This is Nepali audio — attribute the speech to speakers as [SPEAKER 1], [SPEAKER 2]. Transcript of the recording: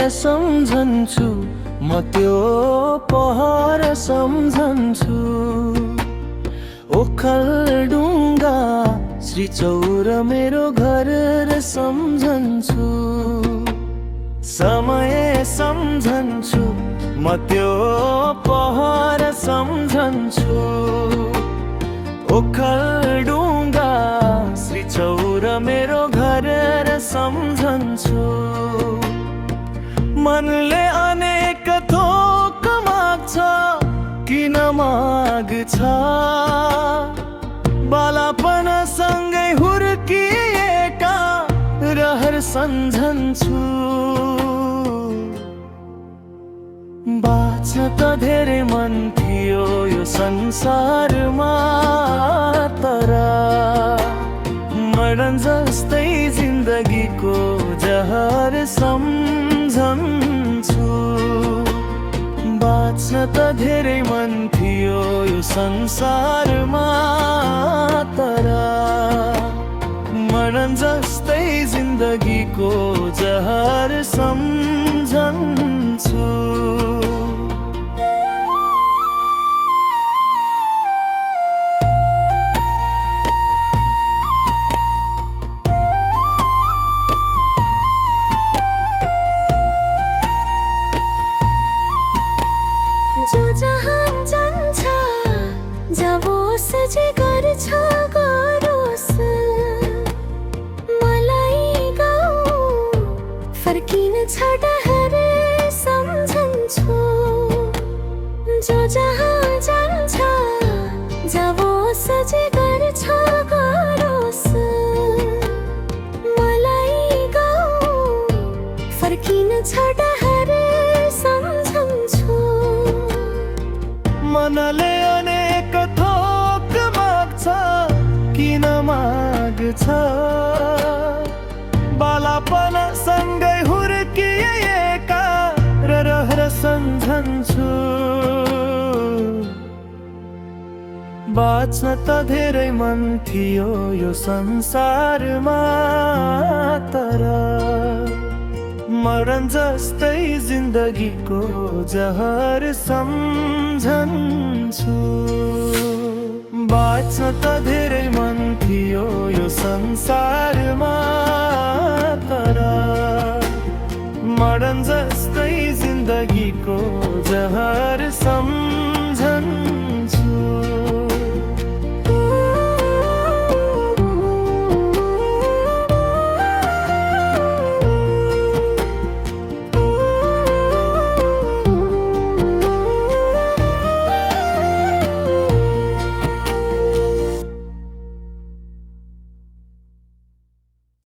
[SPEAKER 1] सम्झन्छु म त्यो पहर सम्झन्छु। ओखलढुङ्गा श्रीचौर मेरो घर र सम्झन्छु। समय सम्झन्छु म त्यो पहर सम्झन्छु। ओखलढुङ्गा श्रीचौर मेरो घर र सम्झन्छु। मनले अनेक थोक माग्छ किन माग्छ, बालापनसँगै हुर्किएका रहर सम्झन्छु। बाँच्न त धेरै मन थियो यो संसारमा, तर मरण जस्तै जिन्दगीको जहर सम्झन्छु। बाँच्न त धेरै मन थियो यो संसारमा, तर मरण जस्तै जिन्दगीको जहर सम्झन्छु।
[SPEAKER 2] जो जहाँ जान्छ जाओस् जे गर्छ गरोस्, मलाई गाउँ फर्किन छ डहर सम्झन्छु। जो जहाँ जान्छ जाओस् जे गर्छ गरोस्, मलाई गाउँ फर्किन छ डहर सम्झन्छु।
[SPEAKER 1] मनले अनेक थोक माग्छ किन माग्छ, बालापनसँगै हुर्किएका रहर सम्झन्छु। बाँच्न त धेरै मन थियो यो संसारमा, तर मरण जस्तै जिन्दगीको जहर सम्झन्छु। बाँच्न त धेरै मन थियो यो संसारमा, तर मरण जस्तै जिन्दगीको जहर सम्झन्छु।